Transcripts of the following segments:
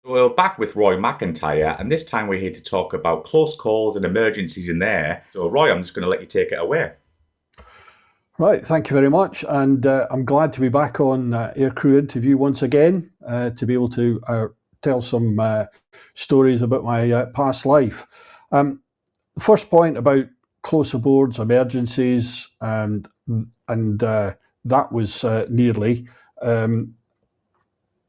We're back with Roy Macintyre, and this time we're here to talk about close calls and emergencies in there. So, Roy, I'm just going to let you take it away. Right, thank you very much, and I'm glad to be back on Aircrew Interview once again to be able to tell some stories about my past life. First point about close aboards, emergencies, and that was nearly.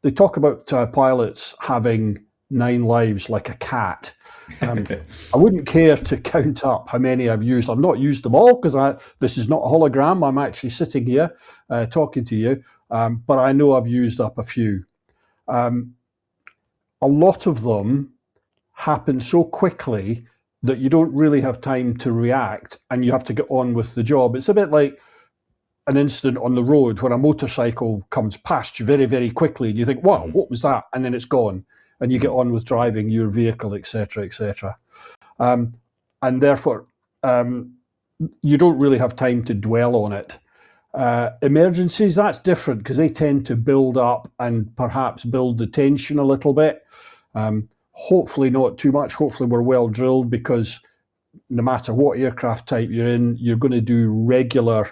They talk about pilots having 9 lives like a cat. I wouldn't care to count up how many I've used. I've not used them all because this is not a hologram. I'm actually sitting here talking to you, but I know I've used up a few. A lot of them happen so quickly that you don't really have time to react and you have to get on with the job. It's a bit like an incident on the road when a motorcycle comes past you very, very quickly and you think, wow, what was that? And then it's gone. And you get on with driving your vehicle, etc., etc. And therefore, you don't really have time to dwell on it. Emergencies, that's different because they tend to build up and perhaps build the tension a little bit. Hopefully not too much. Hopefully we're well drilled because no matter what aircraft type you're in, you're going to do regular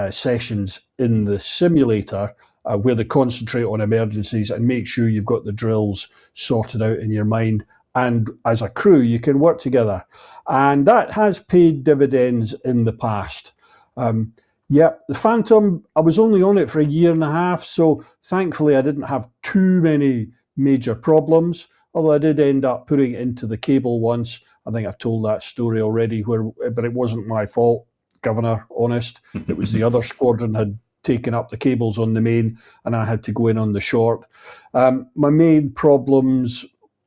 sessions in the simulator where they concentrate on emergencies and make sure you've got the drills sorted out in your mind. And as a crew, you can work together. And that has paid dividends in the past. The Phantom, I was only on it for a year and a half, so thankfully I didn't have too many major problems, although I did end up putting it into the cable once. I think I've told that story already, but it wasn't my fault. Governor, honest. It was the other squadron had taken up the cables on the main and I had to go in on the short. My main problems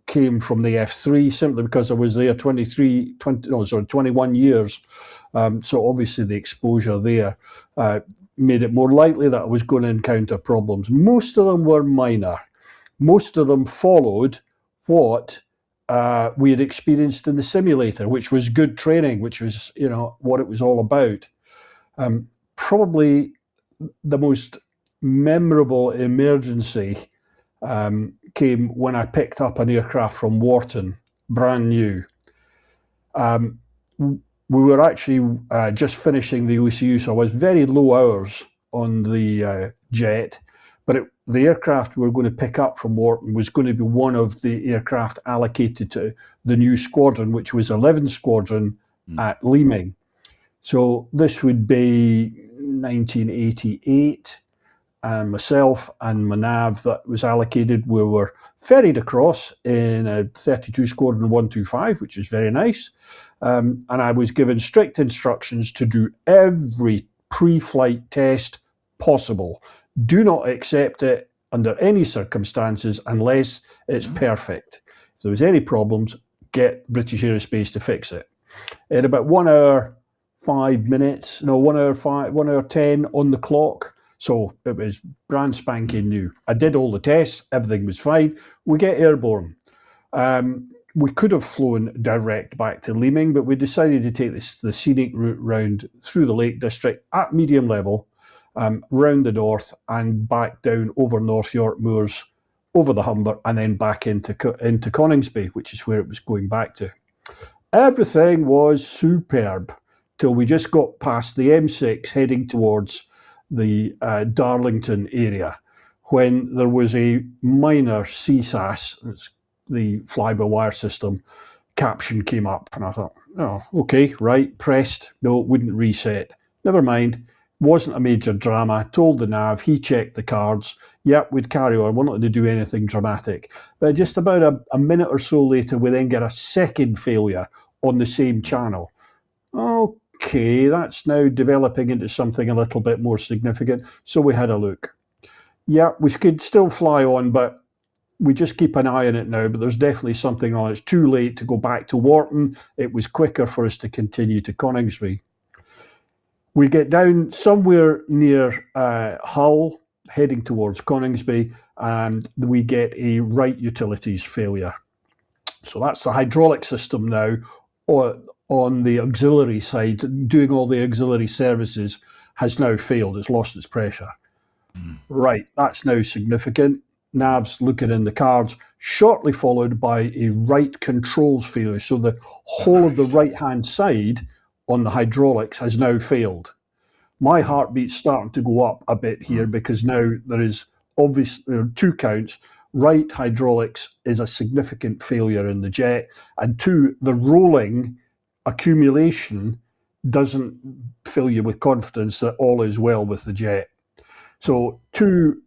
came from the F3 simply because I was there 21 years. So obviously the exposure there made it more likely that I was going to encounter problems. Most of them were minor. Most of them followed what we had experienced in the simulator, which was good training, which was, what it was all about. Probably the most memorable emergency came when I picked up an aircraft from Wharton, brand new. We were actually just finishing the OCU, so I was very low hours on the jet, but the aircraft we were going to pick up from Wharton was going to be one of the aircraft allocated to the new squadron, which was 11th Squadron at Leeming. So this would be 1988, and myself and my nav that was allocated, we were ferried across in a 32 Squadron 125, which is very nice. And I was given strict instructions to do every pre-flight test possible. Do not accept it under any circumstances unless it's perfect. If there was any problems, get British Aerospace to fix it. At about 1 hour 5 minutes, 1 hour 10 on the clock. So it was brand spanking new. I did all the tests, everything was fine. We get airborne. We could have flown direct back to Leeming, but we decided to take the scenic route round through the Lake District at medium level, round the north and back down over North York Moors, over the Humber, and then back into Coningsby, which is where it was going back to. Everything was superb till we just got past the M6 heading towards the Darlington area, when there was a minor CSAS, it's the fly-by-wire system, caption came up, and I thought, oh, okay, right, pressed, no, it wouldn't reset. Never mind, wasn't a major drama, told the nav, he checked the cards, yep, we'd carry on, we're not going to do anything dramatic. But just about a minute or so later, we then get a second failure on the same channel. Okay, that's now developing into something a little bit more significant. So we had a look. Yeah, we could still fly on, but we just keep an eye on it now. But there's definitely something on. It's too late to go back to Wharton. It was quicker for us to continue to Coningsby. We get down somewhere near Hull, heading towards Coningsby, and we get a right utilities failure. So that's the hydraulic system now, on the auxiliary side, doing all the auxiliary services, has now failed. It's lost its pressure. Right, that's now significant. nav's looking in the cards, shortly followed by a right controls failure. So the whole of the right-hand side on the hydraulics has now failed. My heartbeat's starting to go up a bit here because now there is obviously 2 counts. Right hydraulics is a significant failure in the jet, and 2, the rolling accumulation doesn't fill you with confidence that all is well with the jet. So 2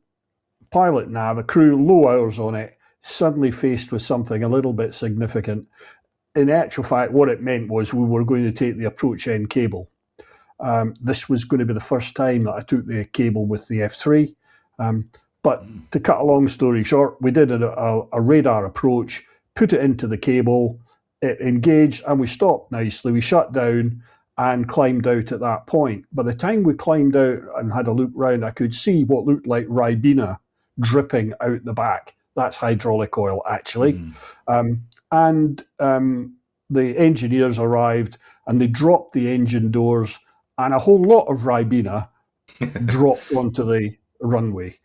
pilot nav, a crew, low hours on it, suddenly faced with something a little bit significant. In actual fact, what it meant was we were going to take the approach end cable. This was going to be the first time that I took the cable with the F3. But to cut a long story short, we did a radar approach, put it into the cable, it engaged, and we stopped nicely. We shut down and climbed out at that point. By the time we climbed out and had a look round, I could see what looked like Ribena dripping out the back. That's hydraulic oil, actually. The engineers arrived and they dropped the engine doors, and a whole lot of Ribena dropped onto the runway.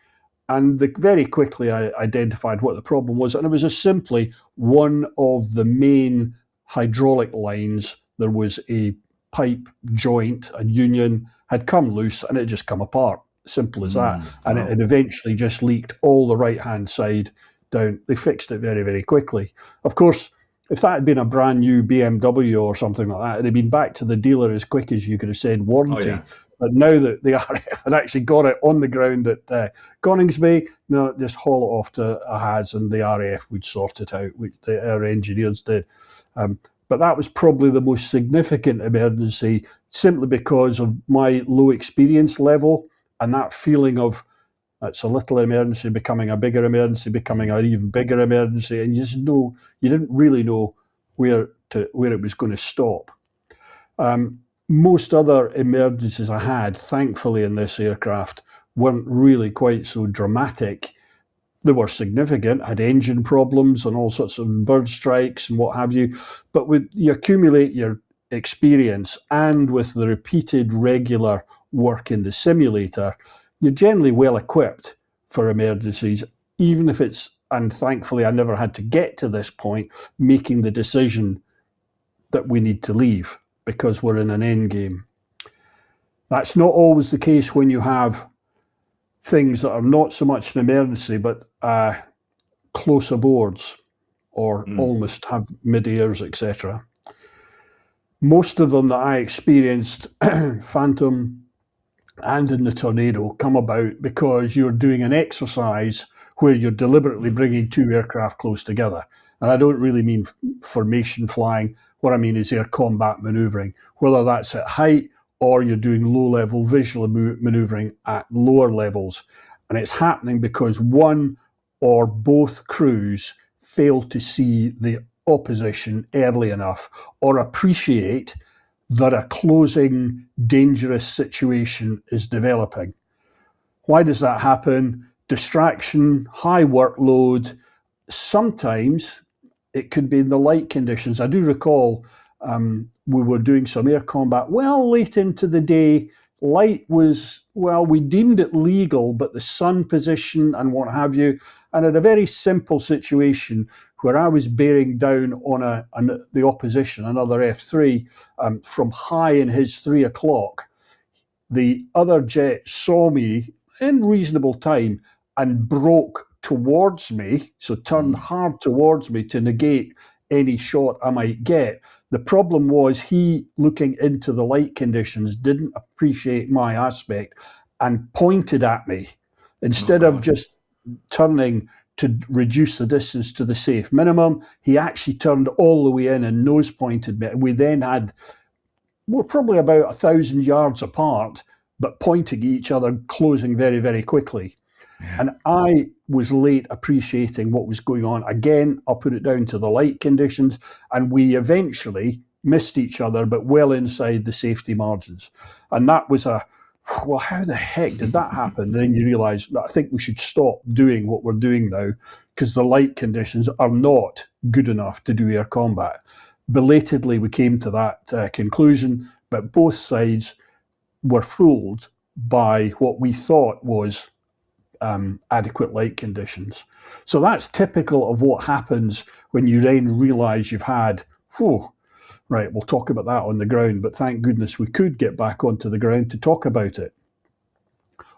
And very quickly I identified what the problem was, and it was just simply one of the main hydraulic lines. There was a pipe joint, a union had come loose, and it just come apart. Simple as that. And it had eventually just leaked all the right-hand side down. They fixed it very, very quickly. Of course, if that had been a brand new BMW or something like that, it'd have been back to the dealer as quick as you could have said warranty. But now that the RAF had actually got it on the ground at Coningsby, no, just haul it off to a HAS and the RAF would sort it out, which our engineers did. But that was probably the most significant emergency, simply because of my low experience level and that feeling of it's a little emergency becoming a bigger emergency, becoming an even bigger emergency, and you didn't really know where it was going to stop. Most other emergencies I had, thankfully, in this aircraft weren't really quite so dramatic. They were significant, had engine problems and all sorts of bird strikes and what have you. But you accumulate your experience, and with the repeated regular work in the simulator, you're generally well equipped for emergencies, even if it's, and thankfully I never had to get to this point, making the decision that we need to leave because we're in an end game. That's not always the case when you have things that are not so much an emergency, but close aboards or almost have mid-airs, etc. Most of them that I experienced, Phantom and in the Tornado, come about because you're doing an exercise where you're deliberately bringing 2 aircraft close together. And I don't really mean formation flying. What I mean is air combat manoeuvring, whether that's at height or you're doing low-level visual manoeuvring at lower levels. And it's happening because one or both crews fail to see the opposition early enough or appreciate that a closing, dangerous situation is developing. Why does that happen? Distraction, high workload. Sometimes it could be in the light conditions. I do recall we were doing some air combat late into the day. Light was, we deemed it legal, but the sun position and what have you. And at a very simple situation where I was bearing down on the opposition, another F3, from high in his 3 o'clock, the other jet saw me in reasonable time and broke towards me, so turned hard towards me to negate any shot I might get. The problem was he, looking into the light conditions, didn't appreciate my aspect and pointed at me. Instead of just turning to reduce the distance to the safe minimum, he actually turned all the way in and nose pointed me. We then had, we're probably about 1,000 yards apart, but pointing at each other, closing very, very quickly. Yeah. And I was late appreciating what was going on. Again, I'll put it down to the light conditions, and we eventually missed each other, but well inside the safety margins. And that was how the heck did that happen? And then you realise, I think we should stop doing what we're doing now because the light conditions are not good enough to do air combat. Belatedly, we came to that conclusion, but both sides were fooled by what we thought was adequate light conditions. So that's typical of what happens when you then realise you've had, right, we'll talk about that on the ground, but thank goodness we could get back onto the ground to talk about it.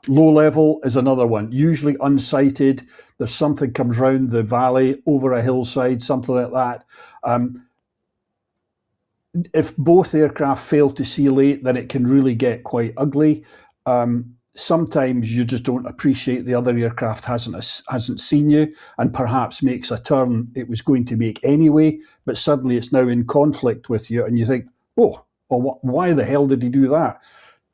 Low level is another one, usually unsighted. There's something comes round the valley, over a hillside, something like that. If both aircraft fail to see late, then it can really get quite ugly. Sometimes you just don't appreciate the other aircraft hasn't seen you and perhaps makes a turn it was going to make anyway, but suddenly it's now in conflict with you and you think, why the hell did he do that?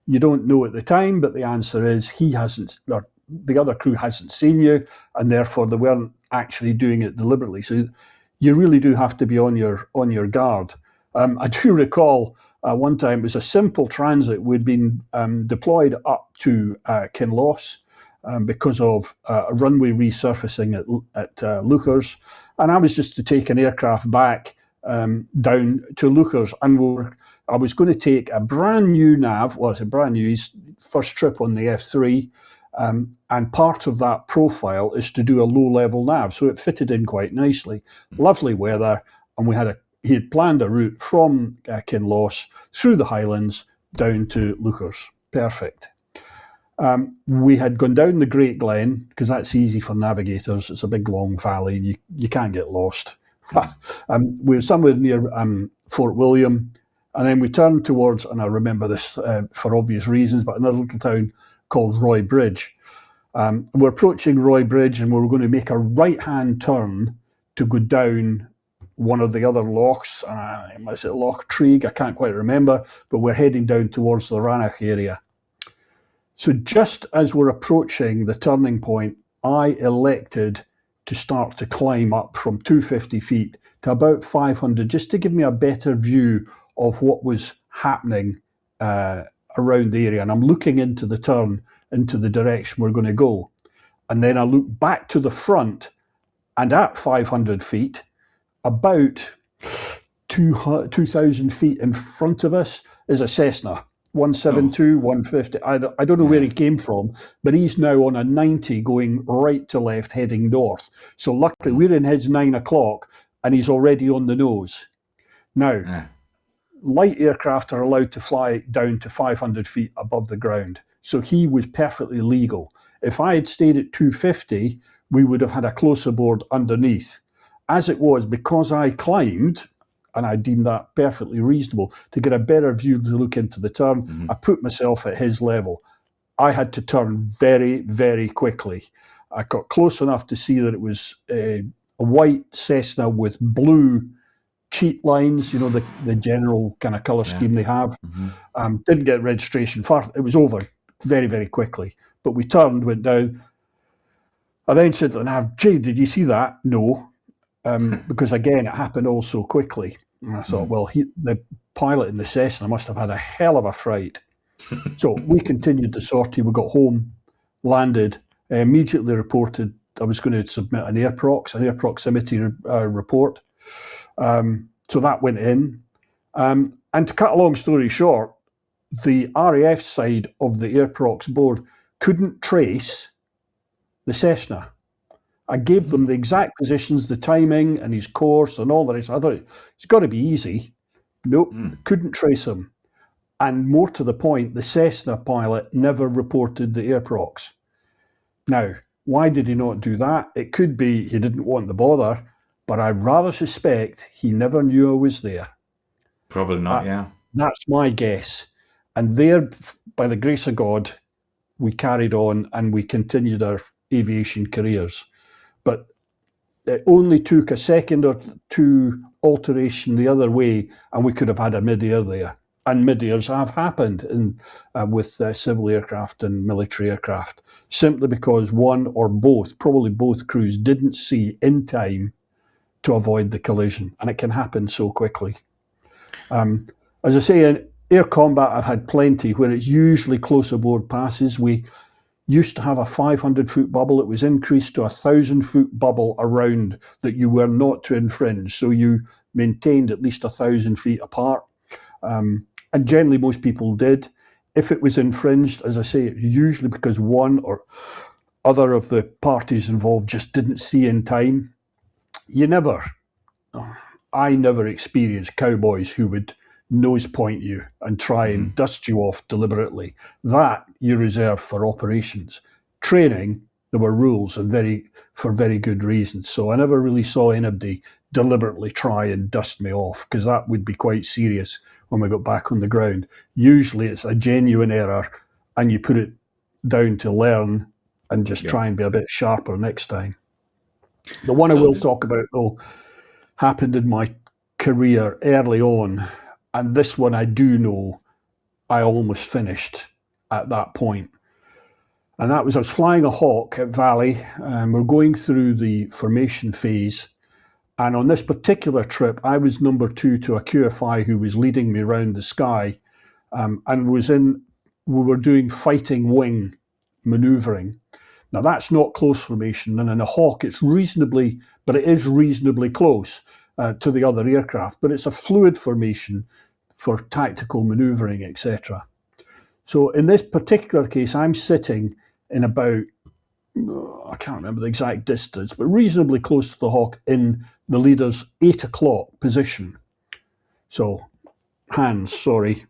You don't know at the time, but the answer is he hasn't, or the other crew hasn't seen you, and therefore they weren't actually doing it deliberately. So you really do have to be on your guard. I do recall one time it was a simple transit. We'd been deployed up to Kinloss because of a runway resurfacing at Leuchars, and I was just to take an aircraft back down to Leuchars, and I was going to take a brand new nav. Well, it's a brand new, his first trip on the F3, and part of that profile is to do a low-level nav, so it fitted in quite nicely. Lovely weather, and he had planned a route from Kinloss through the Highlands down to Leuchars. Perfect. We had gone down the Great Glen, because that's easy for navigators. It's a big, long valley, and you can't get lost. We were somewhere near Fort William, and then we turned towards, and I remember this for obvious reasons, but another little town called Roy Bridge. We're approaching Roy Bridge, and we were going to make a right-hand turn to go down one of the other lochs. Is it Loch Treig? I can't quite remember, but we're heading down towards the Rannoch area. So just as we're approaching the turning point, I elected to start to climb up from 250 feet to about 500, just to give me a better view of what was happening around the area. And I'm looking into the turn, into the direction we're going to go. And then I look back to the front, and at 500 feet, about 2,000 feet in front of us is a Cessna 172, 150. I don't know where he came from, but he's now on a 90 going right to left, heading north. So luckily we're in his 9 o'clock and he's already on the nose. Now, light aircraft are allowed to fly down to 500 feet above the ground. So he was perfectly legal. If I had stayed at 250, we would have had a closer board underneath. As it was, because I climbed, and I deemed that perfectly reasonable, to get a better view to look into the turn, I put myself at his level. I had to turn very, very quickly. I got close enough to see that it was a white Cessna with blue cheat lines, the general kind of colour scheme they have. Didn't get registration. It was over very, very quickly. But we turned, went down. I then said to the nav, "Jay, did you see that?" No. Because again, it happened all so quickly. And I thought, well, the pilot in the Cessna must have had a hell of a fright. So we continued the sortie. We got home, landed, immediately reported I was going to submit an air proximity report. So that went in. And to cut a long story short, the RAF side of the air prox board couldn't trace the Cessna. I gave them the exact positions, the timing and his course and all the rest. I thought it's got to be easy. Nope, couldn't trace him. And more to the point, the Cessna pilot never reported the air prox. Now, why did he not do that? It could be he didn't want the bother, but I rather suspect he never knew I was there. Probably not, yeah. That's my guess. And there, by the grace of God, we carried on and we continued our aviation careers. But it only took a second or two alteration the other way, and we could have had a mid-air there. And mid-airs have happened with civil aircraft and military aircraft, simply because one or both, probably both crews, didn't see in time to avoid the collision. And it can happen so quickly. As I say, in air combat, I've had plenty where it's usually close aboard passes. We used to have a 500-foot bubble. It was increased to a 1,000-foot bubble around that you were not to infringe. So you maintained at least 1,000 feet apart. And generally most people did. If it was infringed, as I say, it's usually because one or other of the parties involved just didn't see in time. I never experienced cowboys who would nose point you and try and dust you off deliberately. That you reserve for operations. Training, there were rules and for very good reasons. So I never really saw anybody deliberately try and dust me off, because that would be quite serious when we got back on the ground. Usually it's a genuine error and you put it down to learn and just try and be a bit sharper next time. The one I will talk about, though, happened in my career early on, and this one I do know I almost finished at that point. And that was, I was flying a Hawk at Valley, and we're going through the formation phase. And on this particular trip, I was number 2 to a QFI who was leading me around the sky, and we were doing fighting wing maneuvering. Now that's not close formation, and in a Hawk it is reasonably close to the other aircraft, but it's a fluid formation for tactical maneuvering, etc. So in this particular case, I'm sitting in about, I can't remember the exact distance, but reasonably close to the Hawk in the leader's 8 o'clock position. So hands, sorry,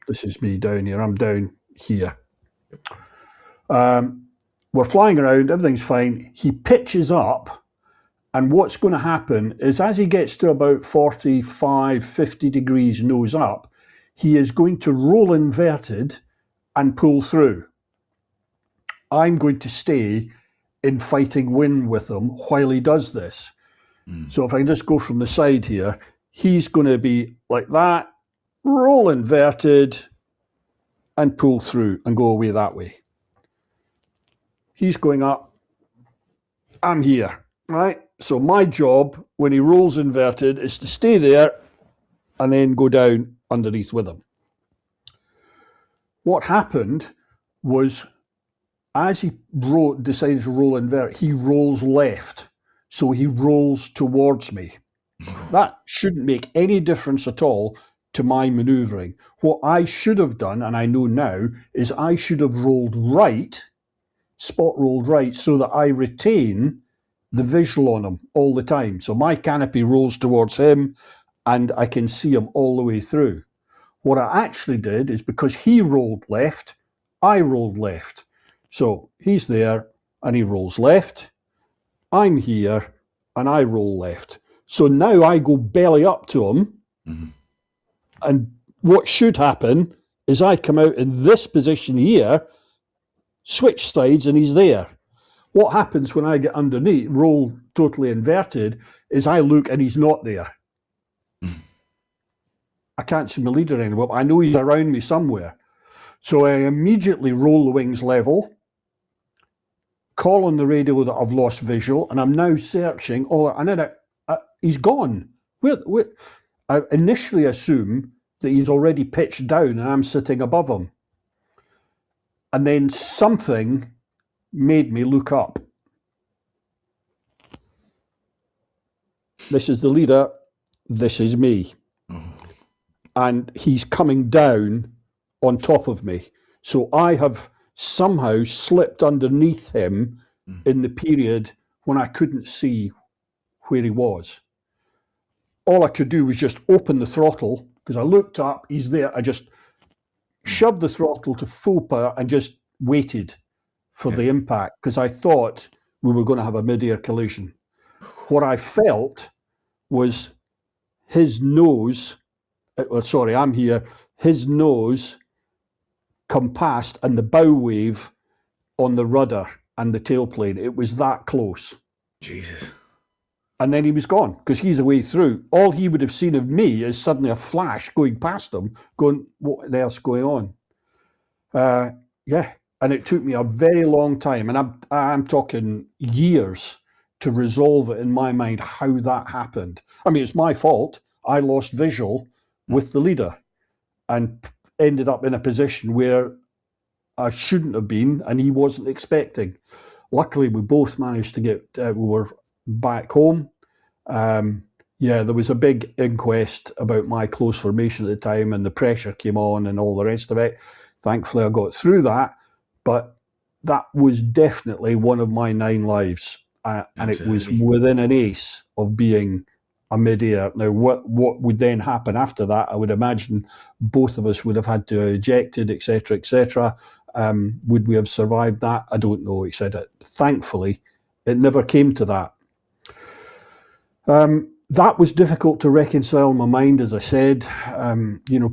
this is me down here, I'm down here. We're flying around, everything's fine. He pitches up, and what's going to happen is as he gets to about 45, 50 degrees nose up, he is going to roll inverted and pull through. I'm going to stay in fighting wind with him while he does this. So if I can just go from the side here, he's going to be like that, roll inverted and pull through and go away that way. He's going up, I'm here, right? So my job when he rolls inverted is to stay there and then go down underneath with him. What happened was, as he decided to roll invert, he rolls left. So he rolls towards me. That shouldn't make any difference at all to my manoeuvring. What I should have done, and I know now, is I should have rolled right, spot rolled right, so that I retain the visual on him all the time. So my canopy rolls towards him and I can see him all the way through. What I actually did is, because he rolled left, I rolled left. So he's there and he rolls left. I'm here and I roll left. So now I go belly up to him. And what should happen is I come out in this position here, switch sides, and he's there. What happens when I get underneath, roll totally inverted, is I look and he's not there. I can't see my leader anymore, but I know he's around me somewhere. So I immediately roll the wings level, call on the radio that I've lost visual, and I'm now searching. And then he's gone. I initially assume that he's already pitched down and I'm sitting above him. And then something made me look up. This is the leader, this is me. And he's coming down on top of me. So I have somehow slipped underneath him in the period when I couldn't see where he was. All I could do was just open the throttle, because I looked up, he's there. I just shoved the throttle to full power and just waited for the impact, because I thought we were going to have a mid-air collision. What I felt was his nose, I'm here, his nose come past and the bow wave on the rudder and the tailplane. It was that close. Jesus. And then he was gone, because he's away through. All he would have seen of me is suddenly a flash going past him, going, what the hell's going on? And it took me a very long time, and I'm talking years, to resolve it in my mind how that happened. I mean, it's my fault. I lost visual with the leader and ended up in a position where I shouldn't have been, and he wasn't expecting. Luckily, we both managed to get, we were back home. There was a big inquest about my close formation at the time, and the pressure came on and all the rest of it. Thankfully, I got through that. But that was definitely one of my 9 lives, and it was Absolutely. within an ace of being a mid-air. Now, what would then happen after that? I would imagine both of us would have had to have ejected, etc., etc. Would we have survived that? I don't know. He said it. Thankfully, it never came to that. That was difficult to reconcile in my mind, as I said.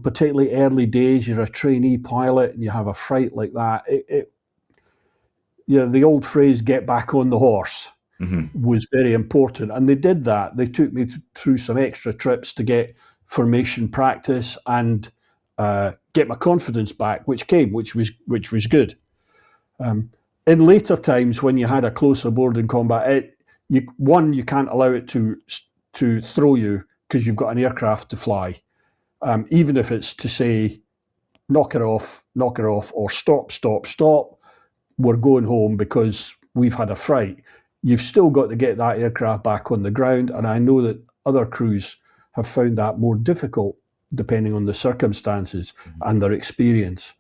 Particularly early days, you're a trainee pilot and you have a fright like that. The old phrase "get back on the horse" Hmm. was very important, and they did that. They took me through some extra trips to get formation practice and get my confidence back, which was good. In later times, when you had a close aboard in combat, you can't allow it to throw you because you've got an aircraft to fly, even if it's to say knock it off, or stop, stop, stop. We're going home because we've had a fright. You've still got to get that aircraft back on the ground, and I know that other crews have found that more difficult depending on the circumstances and their experience.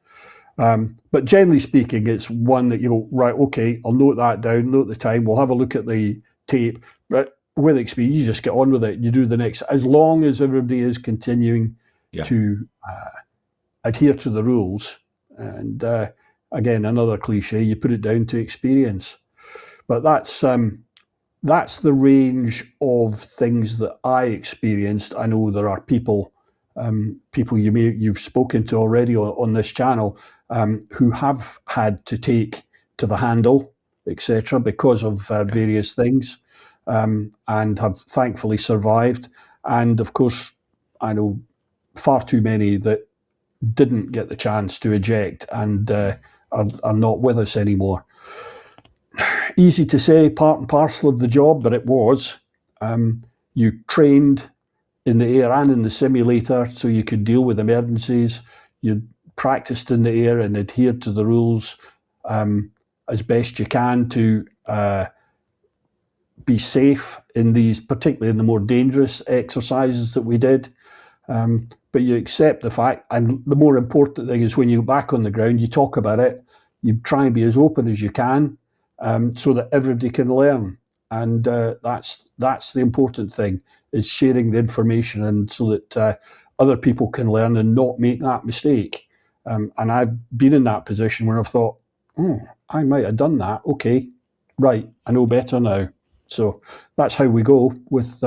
But generally speaking, it's one that you go, right, okay, I'll note that down, note the time, we'll have a look at the tape. But with experience, you just get on with it. You do the next, as long as everybody is continuing Yeah. to adhere to the rules. And again, another cliche, you put it down to experience. But that's the range of things that I experienced. I know there are people you've spoken to already on this channel who have had to take to the handle, etc., because of various things, and have thankfully survived. And of course, I know far too many that didn't get the chance to eject and are not with us anymore. Easy to say, part and parcel of the job, but it was. You trained in the air and in the simulator so you could deal with emergencies. You practiced in the air and adhered to the rules as best you can to be safe in these, particularly in the more dangerous exercises that we did. But you accept the fact, and the more important thing is when you go back on the ground, you talk about it, you try and be as open as you can, so that everybody can learn. And that's the important thing, is sharing the information, and so that other people can learn and not make that mistake. And I've been in that position where I've thought, I might have done that. Okay, right, I know better now. So that's how we go with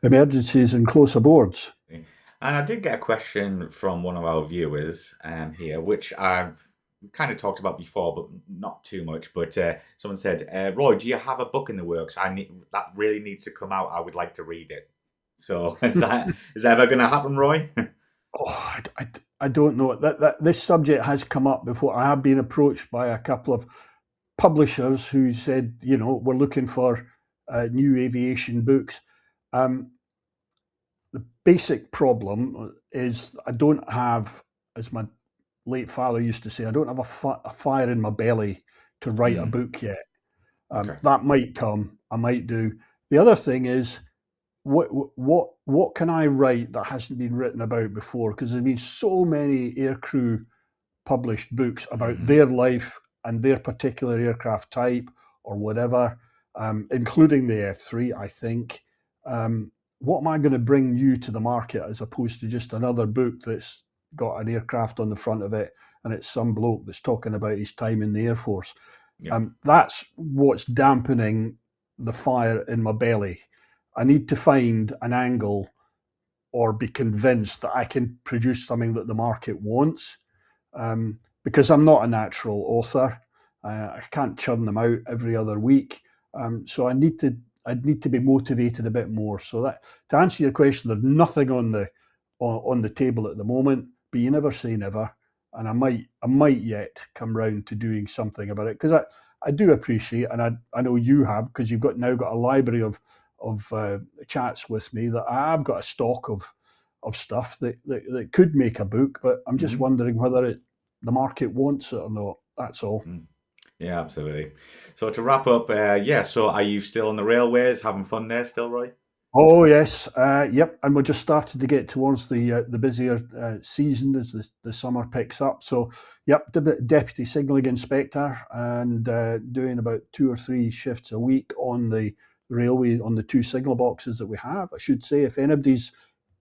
emergencies and close aboards. And I did get a question from one of our viewers here, which I've kind of talked about before, but not too much. But someone said, "Roy, do you have a book in the works? That really needs to come out. I would like to read it." So is that ever going to happen, Roy? Oh, I don't know. That this subject has come up before. I have been approached by a couple of publishers who said, we're looking for new aviation books. The basic problem is I don't have, as my late father used to say, I don't have a fire in my belly to write a book yet. Okay. That might come. I might do. The other thing is, what can I write that hasn't been written about before? Because there's been so many aircrew published books about their life and their particular aircraft type or whatever, including the F3, I think. What am I going to bring new to the market as opposed to just another book that's got an aircraft on the front of it and it's some bloke that's talking about his time in the Air Force? Yeah. That's what's dampening the fire in my belly. I need to find an angle or be convinced that I can produce something that the market wants, because I'm not a natural author. I can't churn them out every other week. So I'd need to be motivated a bit more. So that, to answer your question, there's nothing on the table at the moment, but you never say never. And I might yet come round to doing something about it, because I do appreciate, and I know you have, because you've now got a library of chats with me, that I've got a stock of stuff that could make a book, but I'm just wondering whether the market wants it or not. That's all. Yeah, absolutely. So to wrap up, so are you still on the railways, having fun there still, Roy? Oh yes, yep, and we're just starting to get towards the busier season as the summer picks up. So, yep, deputy signalling inspector, and doing about 2 or 3 shifts a week on the railway on the 2 signal boxes that we have. I should say, if anybody's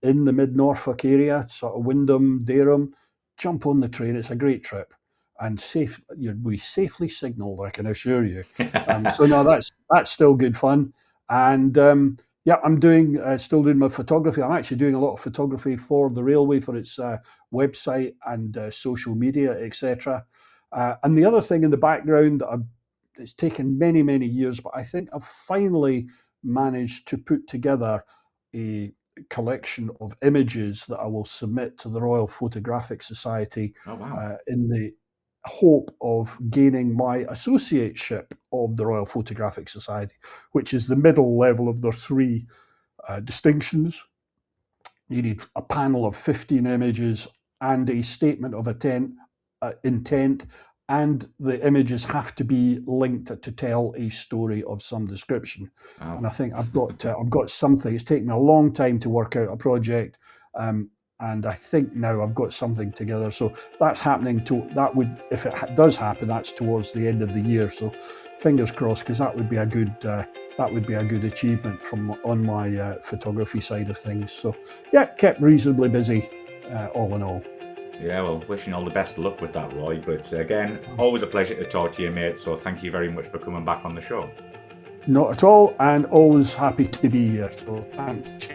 in the mid Norfolk area, sort of Windham, Dereham, jump on the train. It's a great trip and safe. We safely signalled, I can assure you. So no, that's still good fun, and. Yeah, I'm doing still doing my photography. I'm actually doing a lot of photography for the railway for its website and social media, etc. And the other thing in the background that it's taken many many years, but I think I've finally managed to put together a collection of images that I will submit to the Royal Photographic Society Oh, wow. in the hope of gaining my associateship of the Royal Photographic Society, which is the middle level of their 3 distinctions. You need a panel of 15 images and a statement of intent, and the images have to be linked to tell a story of some description. Wow. And I think I've got something. It's taken me a long time to work out a project, and I think now I've got something together. So that's happening. That would, if it does happen, that's towards the end of the year. So fingers crossed, because that would be a good achievement from on my photography side of things. So yeah, kept reasonably busy, all in all. Yeah, well, wishing all the best of luck with that, Roy. But again, always a pleasure to talk to you, mate. So thank you very much for coming back on the show. Not at all, and always happy to be here. So thanks.